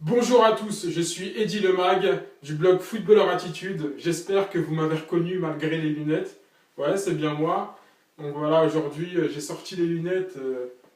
Bonjour à tous, je suis Eddy Lemag du blog Footballeur Attitude. J'espère que vous m'avez reconnu malgré les lunettes. Ouais, c'est bien moi. Donc voilà, aujourd'hui j'ai sorti les lunettes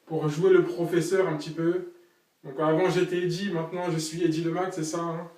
pour jouer le professeur un petit peu. Donc avant j'étais Eddy, maintenant je suis Eddy Lemag, c'est ça, hein.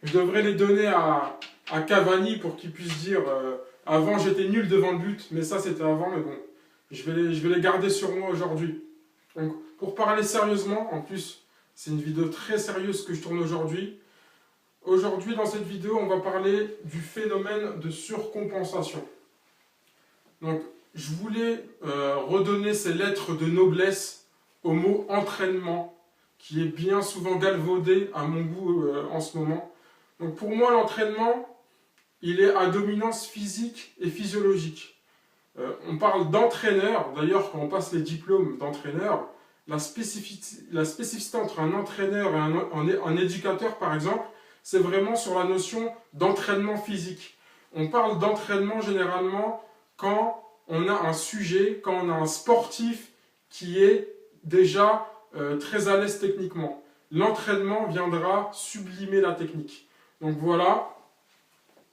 Je devrais les donner à Cavani pour qu'il puisse dire avant j'étais nul devant le but, mais ça c'était avant, mais bon, je vais les garder sur moi aujourd'hui. Donc pour parler sérieusement, en plus c'est une vidéo très sérieuse que je tourne aujourd'hui. Aujourd'hui, dans cette vidéo, on va parler du phénomène de surcompensation. Donc, je voulais redonner ces lettres de noblesse au mot entraînement, qui est bien souvent galvaudé à mon goût en ce moment. Donc, pour moi, l'entraînement, il est à dominance physique et physiologique. On parle d'entraîneur, d'ailleurs, quand on passe les diplômes d'entraîneur, la spécificité entre un entraîneur et un éducateur, par exemple, c'est vraiment sur la notion d'entraînement physique. On parle d'entraînement généralement quand on a un sujet, quand on a un sportif qui est déjà très à l'aise techniquement. L'entraînement viendra sublimer la technique. Donc voilà,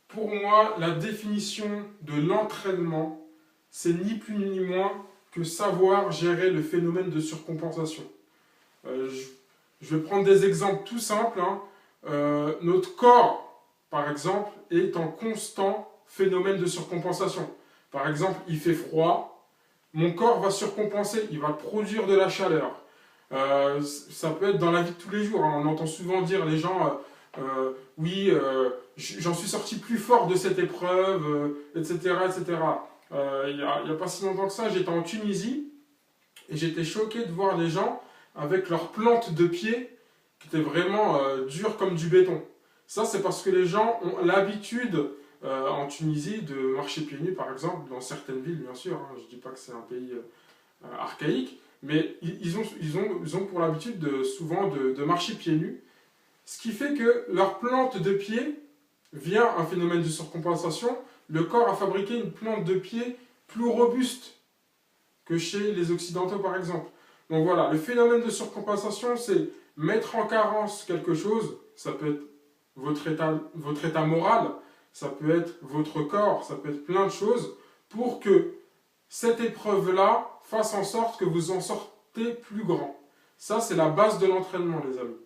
pour moi, la définition de l'entraînement, c'est ni plus ni moins que savoir gérer le phénomène de surcompensation. Je vais prendre des exemples tout simples, hein. Notre corps, par exemple, est en constant phénomène de surcompensation. Par exemple, il fait froid, mon corps va surcompenser, il va produire de la chaleur. Ça peut être dans la vie de tous les jours, hein. On entend souvent dire les gens, oui, j'en suis sorti plus fort de cette épreuve, etc., etc. Il n'y a pas si longtemps que ça, j'étais en Tunisie et j'étais choqué de voir les gens avec leurs plantes de pied qui étaient vraiment dures comme du béton. Ça, c'est parce que les gens ont l'habitude en Tunisie de marcher pieds nus, par exemple, dans certaines villes, bien sûr. Hein. Je ne dis pas que c'est un pays archaïque, mais ils ont pour l'habitude souvent de marcher pieds nus. Ce qui fait que leur plante de pied, via un phénomène de surcompensation, le corps a fabriqué une plante de pied plus robuste que chez les Occidentaux, par exemple. Donc voilà, le phénomène de surcompensation, c'est mettre en carence quelque chose. Ça peut être votre état moral, ça peut être votre corps, ça peut être plein de choses, pour que cette épreuve-là fasse en sorte que vous en sortez plus grand. Ça, c'est la base de l'entraînement, les amis.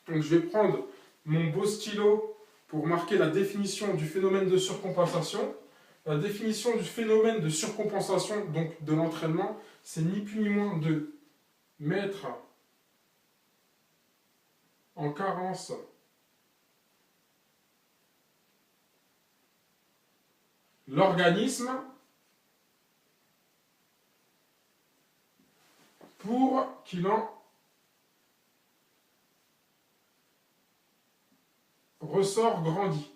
Donc je vais prendre mon beau stylo pour marquer la définition du phénomène de surcompensation. La définition du phénomène de surcompensation, donc de l'entraînement, c'est ni plus ni moins de mettre en carence l'organisme pour qu'il en ressort grandi.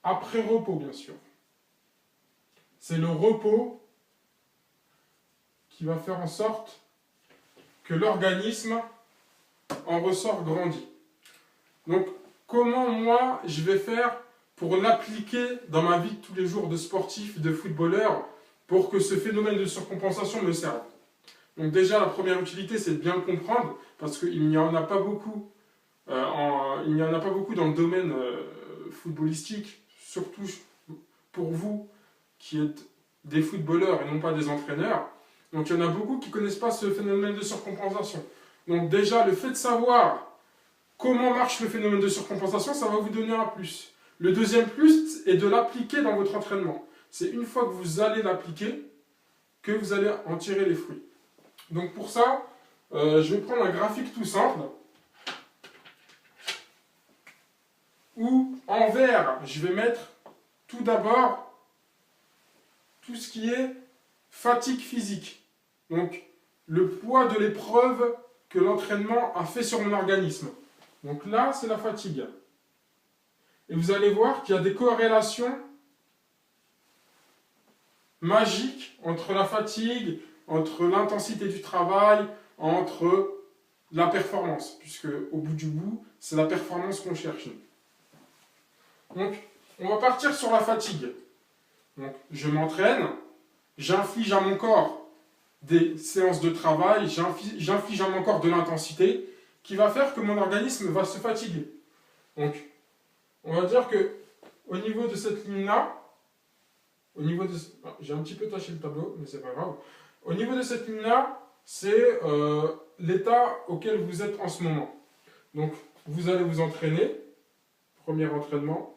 Après repos, bien sûr. C'est le repos qui va faire en sorte que l'organisme en ressort grandi. Donc, comment moi, je vais faire pour l'appliquer dans ma vie de tous les jours de sportif, de footballeur, pour que ce phénomène de surcompensation me serve. Donc déjà, la première utilité, c'est de bien le comprendre, parce qu'il n'y en a pas beaucoup. Il n'y en a pas beaucoup dans le domaine footballistique, surtout pour vous qui êtes des footballeurs et non pas des entraîneurs. Donc il y en a beaucoup qui ne connaissent pas ce phénomène de surcompensation. Donc déjà, le fait de savoir comment marche le phénomène de surcompensation, ça va vous donner un plus. Le deuxième plus est de l'appliquer dans votre entraînement. C'est une fois que vous allez l'appliquer que vous allez en tirer les fruits. Donc pour ça, je vais prendre un graphique tout simple où en vert, je vais mettre tout d'abord tout ce qui est fatigue physique. Donc le poids de l'épreuve que l'entraînement a fait sur mon organisme. Donc là, c'est la fatigue. Et vous allez voir qu'il y a des corrélations magiques entre la fatigue, entre l'intensité du travail, entre la performance. Puisque au bout du bout, c'est la performance qu'on cherche. Donc, on va partir sur la fatigue. Donc, je m'entraîne, j'inflige à mon corps des séances de travail, j'inflige à mon corps de l'intensité qui va faire que mon organisme va se fatiguer. Donc, on va dire que au niveau de cette ligne-là, j'ai un petit peu taché le tableau, mais c'est pas grave. Au niveau de cette ligne-là, c'est l'état auquel vous êtes en ce moment. Donc, vous allez vous entraîner, premier entraînement.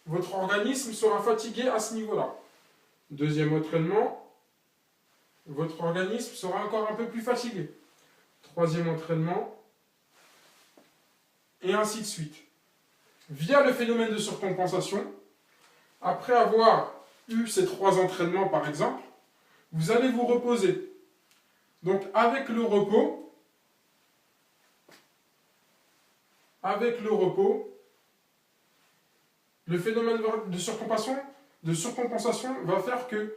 Votre organisme sera fatigué à ce niveau-là. Deuxième entraînement, votre organisme sera encore un peu plus fatigué. Troisième entraînement, et ainsi de suite. Via le phénomène de surcompensation, après avoir eu ces 3 entraînements par exemple, vous allez vous reposer. Donc avec le repos, le phénomène de surcompensation va faire que,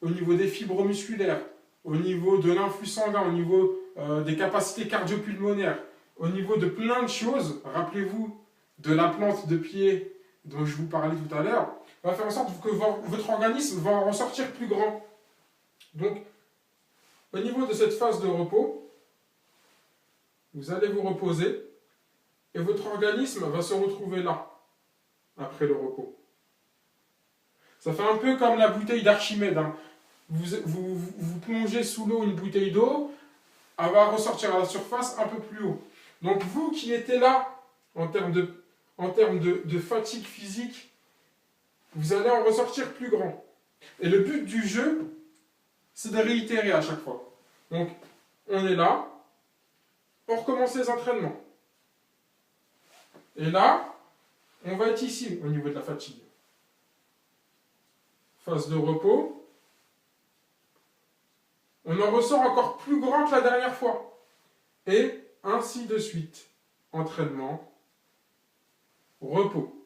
au niveau des fibres musculaires, au niveau de l'influx sanguin, au niveau des capacités cardio-pulmonaires, au niveau de plein de choses, rappelez-vous de la plante de pied dont je vous parlais tout à l'heure, va faire en sorte que votre organisme va en ressortir plus grand. Donc, au niveau de cette phase de repos, vous allez vous reposer et votre organisme va se retrouver là, après le repos. Ça fait un peu comme la bouteille d'Archimède. Hein. Vous plongez sous l'eau une bouteille d'eau, elle va ressortir à la surface un peu plus haut. Donc vous qui étiez là, en termes de fatigue physique, vous allez en ressortir plus grand. Et le but du jeu, c'est de réitérer à chaque fois. Donc, on est là, on recommence les entraînements. Et là, on va être ici, au niveau de la fatigue. Phase de repos. On en ressort encore plus grand que la dernière fois. Et ainsi de suite. Entraînement, repos.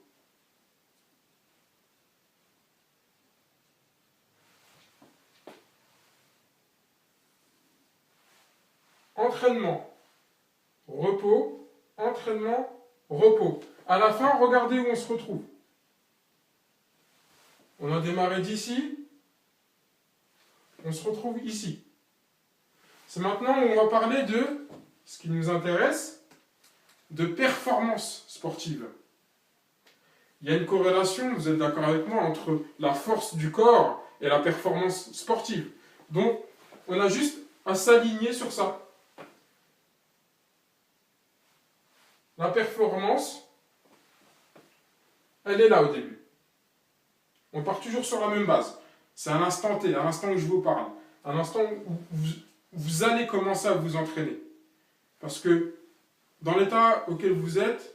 Entraînement, repos, entraînement, repos. À la fin, regardez où on se retrouve. On a démarré d'ici, on se retrouve ici. C'est maintenant où on va parler de ce qui nous intéresse, de performance sportive. Il y a une corrélation, vous êtes d'accord avec moi, entre la force du corps et la performance sportive. Donc, on a juste à s'aligner sur ça. La performance, elle est là au début. On part toujours sur la même base. C'est à l'instant T, à l'instant où je vous parle. À l'instant où vous allez commencer à vous entraîner. Parce que dans l'état auquel vous êtes,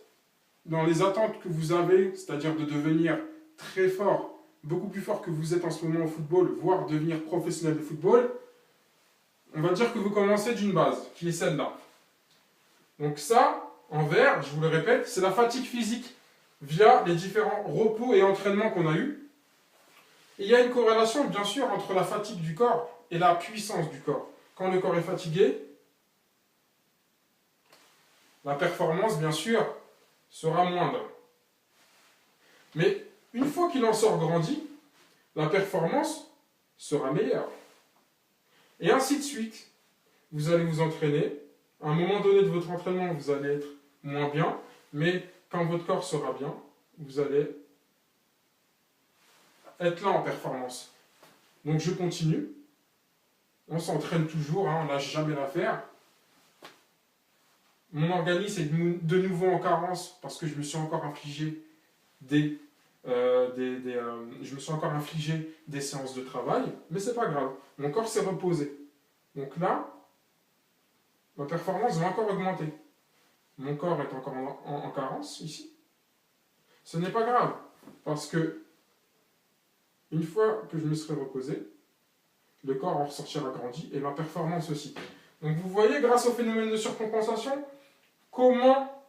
dans les attentes que vous avez, c'est-à-dire de devenir très fort, beaucoup plus fort que vous êtes en ce moment au football, voire devenir professionnel de football, on va dire que vous commencez d'une base, qui est celle-là. Donc ça, en vert, je vous le répète, c'est la fatigue physique via les différents repos et entraînements qu'on a eus. Et il y a une corrélation, bien sûr, entre la fatigue du corps et la puissance du corps. Quand le corps est fatigué, la performance, bien sûr, sera moindre. Mais une fois qu'il en sort grandi, la performance sera meilleure. Et ainsi de suite. Vous allez vous entraîner. À un moment donné de votre entraînement, vous allez être moins bien. Mais quand votre corps sera bien, vous allez être là en performance. Donc je continue. On s'entraîne toujours, hein, on ne lâche jamais l'affaire. Mon organisme est de nouveau en carence parce que je me suis encore infligé des séances de travail, mais c'est pas grave. Mon corps s'est reposé. Donc là, ma performance va encore augmenter. Mon corps est encore en carence ici. Ce n'est pas grave, parce que une fois que je me serai reposé, le corps en ressortira grandi et ma performance aussi. Donc vous voyez, grâce au phénomène de surcompensation, comment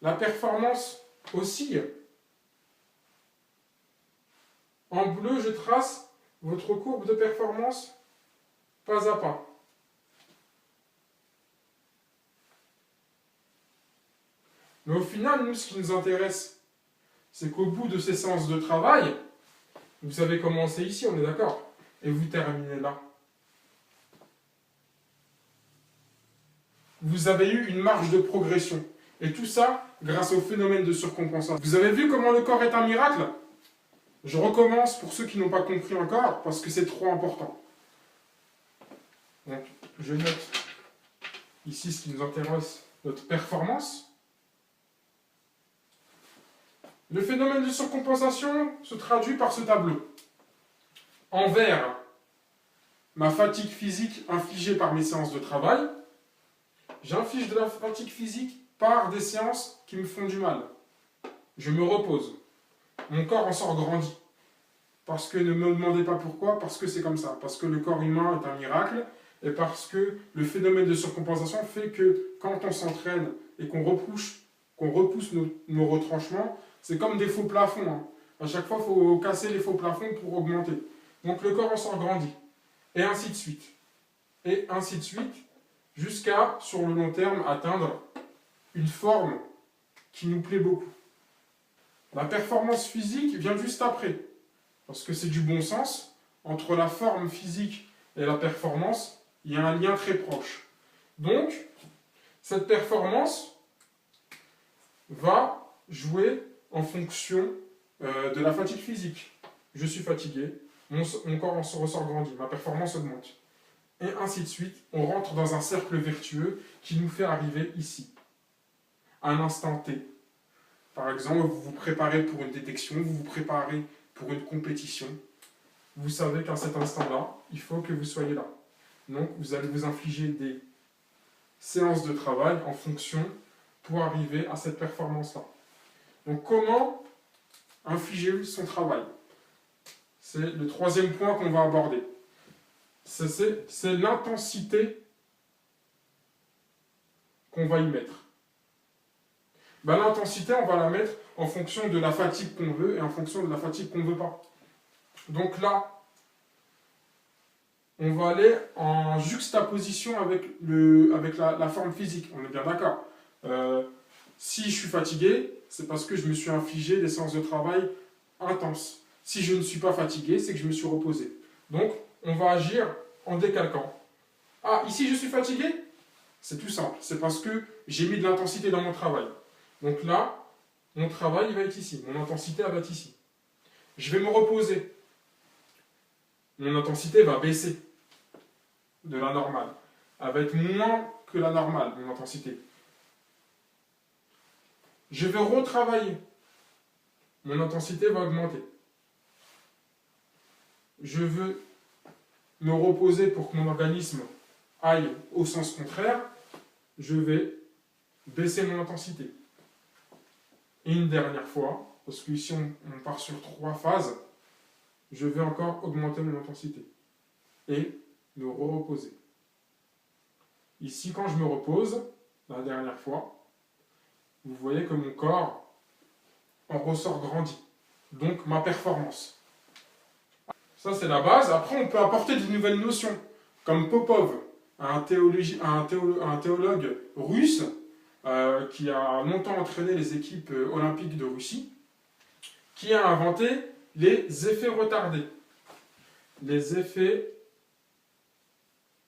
la performance oscille. En bleu, je trace votre courbe de performance pas à pas. Mais au final, nous, ce qui nous intéresse c'est qu'au bout de ces séances de travail, vous avez commencé ici, on est d'accord, et vous terminez là. Vous avez eu une marge de progression. Et tout ça grâce au phénomène de surcompensation. Vous avez vu comment le corps est un miracle? Je recommence pour ceux qui n'ont pas compris encore, parce que c'est trop important. Donc, je note ici ce qui nous intéresse, notre performance. Le phénomène de surcompensation se traduit par ce tableau. En vert, ma fatigue physique infligée par mes séances de travail. J'inflige de la fatigue physique par des séances qui me font du mal. Je me repose. Mon corps en sort grandi. Parce que ne me demandez pas pourquoi, parce que c'est comme ça. Parce que le corps humain est un miracle et parce que le phénomène de surcompensation fait que quand on s'entraîne et qu'on repousse nos retranchements, c'est comme des faux plafonds. Hein. À chaque fois, il faut casser les faux plafonds pour augmenter. Donc le corps en sort grandi. Et ainsi de suite. Et ainsi de suite, jusqu'à, sur le long terme, atteindre une forme qui nous plaît beaucoup. La performance physique vient juste après. Parce que c'est du bon sens. Entre la forme physique et la performance, il y a un lien très proche. Donc, cette performance va jouer en fonction de la fatigue physique. Je suis fatigué, mon corps en ressort grandi, ma performance augmente. Et ainsi de suite, on rentre dans un cercle vertueux qui nous fait arriver ici, à un instant T. Par exemple, vous vous préparez pour une détection, vous vous préparez pour une compétition. Vous savez qu'à cet instant-là, il faut que vous soyez là. Donc, vous allez vous infliger des séances de travail en fonction pour arriver à cette performance-là. Donc, comment infliger son travail? C'est le troisième point qu'on va aborder. C'est l'intensité qu'on va y mettre. Ben, l'intensité, on va la mettre en fonction de la fatigue qu'on veut et en fonction de la fatigue qu'on ne veut pas. Donc là, on va aller en juxtaposition avec la forme physique. On est bien d'accord. Si je suis fatigué, c'est parce que je me suis infligé des séances de travail intenses. Si je ne suis pas fatigué, c'est que je me suis reposé. Donc, on va agir en décalquant. Ah, ici je suis fatigué? C'est tout simple. C'est parce que j'ai mis de l'intensité dans mon travail. Donc là, mon travail il va être ici. Mon intensité elle va être ici. Je vais me reposer. Mon intensité va baisser de la normale. Elle va être moins que la normale, mon intensité. Je vais retravailler. Mon intensité va augmenter. Je veux me reposer pour que mon organisme aille au sens contraire. Je vais baisser mon intensité. Et une dernière fois, parce qu'ici on part sur 3 phases, je vais encore augmenter mon intensité. Et me reposer. Ici, quand je me repose, la dernière fois, vous voyez que mon corps en ressort grandi. Donc ma performance. Ça c'est la base. Après on peut apporter de nouvelles notions. Comme Popov, un théologue russe qui a longtemps entraîné les équipes olympiques de Russie, qui a inventé les effets retardés. Les effets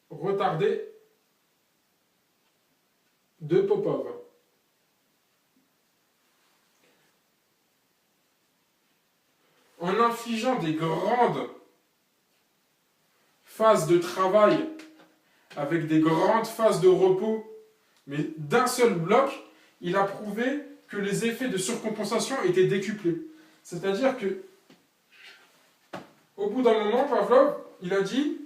retardés de Popov. En infligeant des grandes phases de travail avec des grandes phases de repos, mais d'un seul bloc, il a prouvé que les effets de surcompensation étaient décuplés. C'est-à-dire que, au bout d'un moment, Pavlov, il a dit,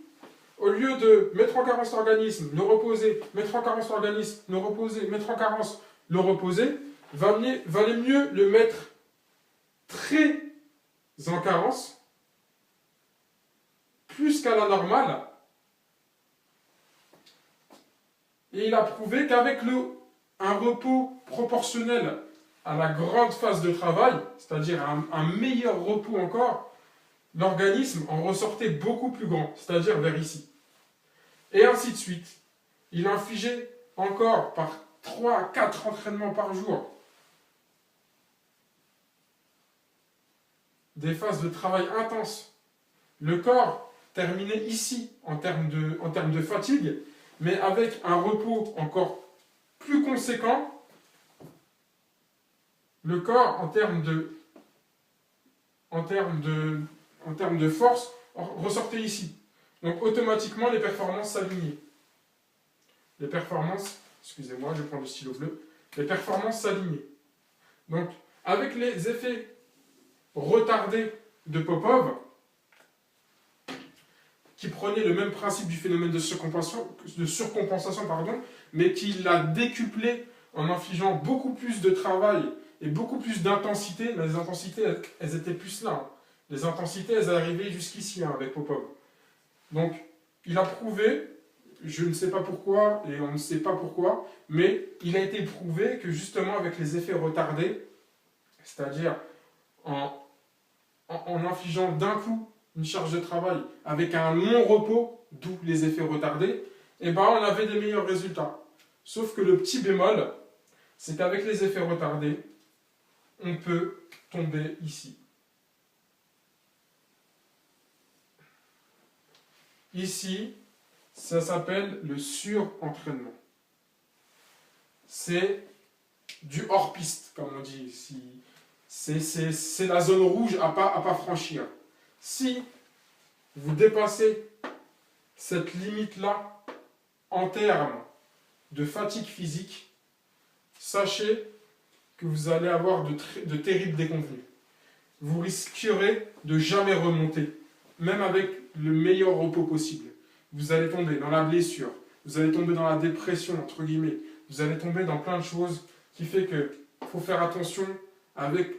au lieu de mettre en carence l'organisme, le reposer, mettre en carence l'organisme, le reposer, mettre en carence, le reposer, valait mieux le mettre très en carence, plus qu'à la normale. Et il a prouvé qu'avec un repos proportionnel à la grande phase de travail, c'est-à-dire un meilleur repos encore, l'organisme en ressortait beaucoup plus grand, c'est-à-dire vers ici. Et ainsi de suite. Il infligeait encore par 3 à 4 entraînements par jour des phases de travail intenses. Le corps terminait ici en termes de fatigue, mais avec un repos encore plus conséquent, le corps, en termes de force, ressortait ici. Donc automatiquement, les performances s'alignaient. Les performances, excusez-moi, je prends le stylo bleu, les performances s'alignaient. Donc, avec les effets retardés de Popov, qui prenait le même principe du phénomène de surcompensation, mais qui l'a décuplé en infligeant beaucoup plus de travail et beaucoup plus d'intensité. Mais les intensités, elles étaient plus là. Hein. Les intensités, elles arrivaient jusqu'ici hein, avec Popov. Donc, il a prouvé, je ne sais pas pourquoi, et on ne sait pas pourquoi, mais il a été prouvé que justement avec les effets retardés, c'est-à-dire en infligeant d'un coup une charge de travail avec un long repos, d'où les effets retardés, et ben on avait des meilleurs résultats. Sauf que le petit bémol, c'est qu'avec les effets retardés, on peut tomber ici. Ici, ça s'appelle le surentraînement. C'est du hors-piste, comme on dit ici. C'est la zone rouge à pas franchir. Si vous dépassez cette limite-là en termes de fatigue physique, sachez que vous allez avoir de terribles déconvenues. Vous risquerez de jamais remonter, même avec le meilleur repos possible. Vous allez tomber dans la blessure, vous allez tomber dans la dépression, entre guillemets, vous allez tomber dans plein de choses qui fait que faut faire attention avec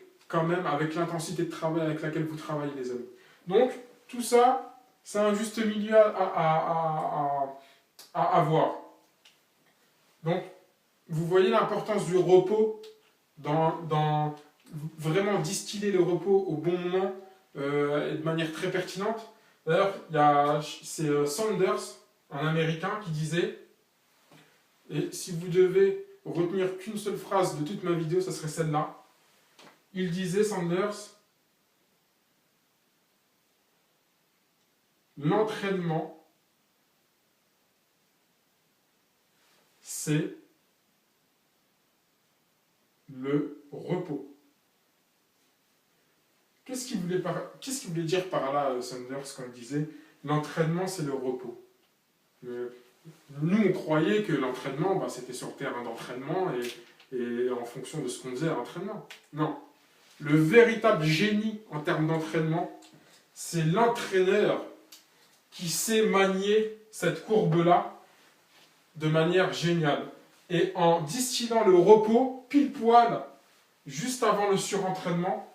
l'intensité de travail avec laquelle vous travaillez, les amis. Donc, tout ça, c'est un juste milieu à avoir. Donc, vous voyez l'importance du repos dans vraiment distiller le repos au bon moment et de manière très pertinente. D'ailleurs, c'est Sanders, un Américain, qui disait, et si vous devez retenir qu'une seule phrase de toute ma vidéo, ça serait celle-là. Il disait, Sanders, l'entraînement, c'est le repos. Qu'est-ce qu'il voulait dire par là, Sanders, quand il disait l'entraînement, c'est le repos? Nous, on croyait que l'entraînement, c'était sur le terrain d'entraînement et en fonction de ce qu'on faisait à l'entraînement. Non. Le véritable génie en termes d'entraînement, c'est l'entraîneur qui sait manier cette courbe-là de manière géniale. Et en distillant le repos, pile poil, juste avant le surentraînement,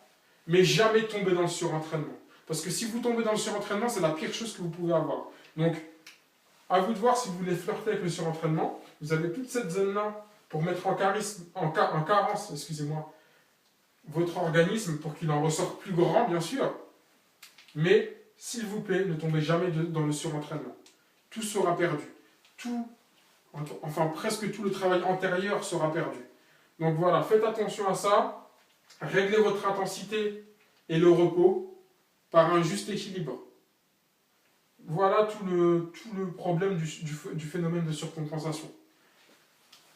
mais jamais tomber dans le surentraînement. Parce que si vous tombez dans le surentraînement, c'est la pire chose que vous pouvez avoir. Donc, à vous de voir si vous voulez flirter avec le surentraînement. Vous avez toute cette zone-là pour mettre en carence, votre organisme pour qu'il en ressorte plus grand, bien sûr. Mais, s'il vous plaît, ne tombez jamais dans le surentraînement. Tout sera perdu. Presque tout le travail antérieur sera perdu. Donc voilà, faites attention à ça. Réglez votre intensité et le repos par un juste équilibre. Voilà tout le problème du phénomène de surcompensation.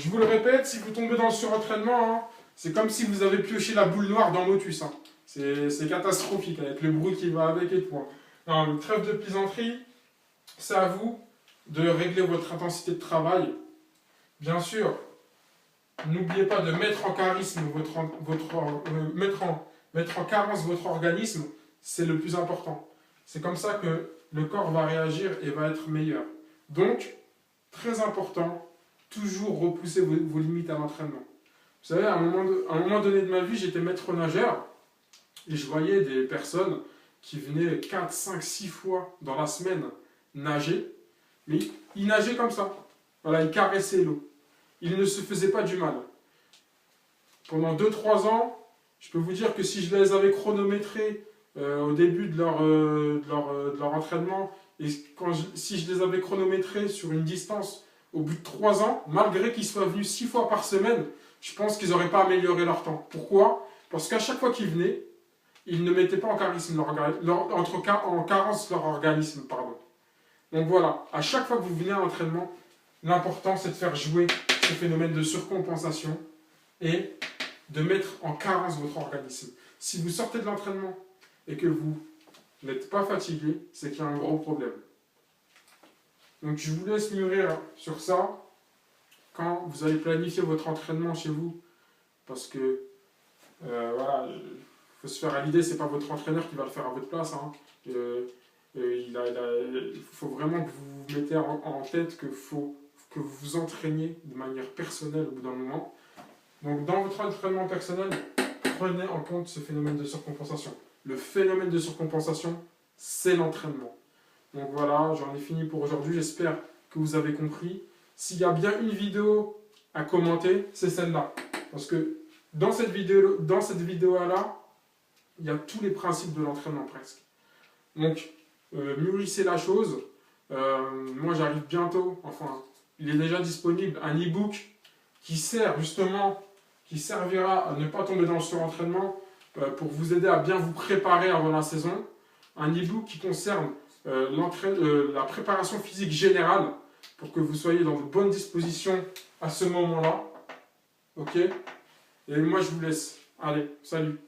Je vous le répète, si vous tombez dans le surentraînement, c'est comme si vous avez pioché la boule noire dans Motus. C'est catastrophique avec le bruit qui va avec et tout. Non, trêve de plaisanterie, c'est à vous de régler votre intensité de travail. Bien sûr, n'oubliez pas de mettre en charisme mettre en carence votre organisme, c'est le plus important. C'est comme ça que le corps va réagir et va être meilleur. Donc, très important, toujours repousser vos limites à l'entraînement. Vous savez, à un moment donné de ma vie, j'étais maître nageur et je voyais des personnes qui venaient 4, 5, 6 fois dans la semaine nager, mais ils nageaient comme ça. Voilà, ils caressaient l'eau. Ils ne se faisaient pas du mal. Pendant 2-3 ans, je peux vous dire que si je les avais chronométrés au début de leur entraînement, et si je les avais chronométrés sur une distance au bout de 3 ans, malgré qu'ils soient venus 6 fois par semaine, je pense qu'ils n'auraient pas amélioré leur temps. Pourquoi? Parce qu'à chaque fois qu'ils venaient, ils ne mettaient pas en carence leur organisme, pardon. Donc voilà, à chaque fois que vous venez à l'entraînement, l'important c'est de faire jouer ce phénomène de surcompensation et de mettre en carence votre organisme. Si vous sortez de l'entraînement et que vous n'êtes pas fatigué, c'est qu'il y a un gros problème. Donc je vous laisse mûrir sur ça quand vous allez planifier votre entraînement chez vous. Parce que, voilà, il faut se faire à l'idée, c'est pas votre entraîneur qui va le faire à votre place. Hein. Il faut vraiment que vous vous mettez en tête que faut que vous vous entraîniez de manière personnelle au bout d'un moment. Donc dans votre entraînement personnel, prenez en compte ce phénomène de surcompensation. Le phénomène de surcompensation, c'est l'entraînement. Donc voilà, j'en ai fini pour aujourd'hui. J'espère que vous avez compris. S'il y a bien une vidéo à commenter, c'est celle-là. Parce que dans cette vidéo-là, il y a tous les principes de l'entraînement presque. Donc, mûrissez la chose. Moi, j'arrive bientôt, enfin, il est déjà disponible, un e-book qui sert justement, qui servira à ne pas tomber dans le surentraînement pour vous aider à bien vous préparer avant la saison. Un e-book qui concerne la préparation physique générale pour que vous soyez dans de bonnes dispositions à ce moment-là. Ok ? Et moi, je vous laisse. Allez, salut.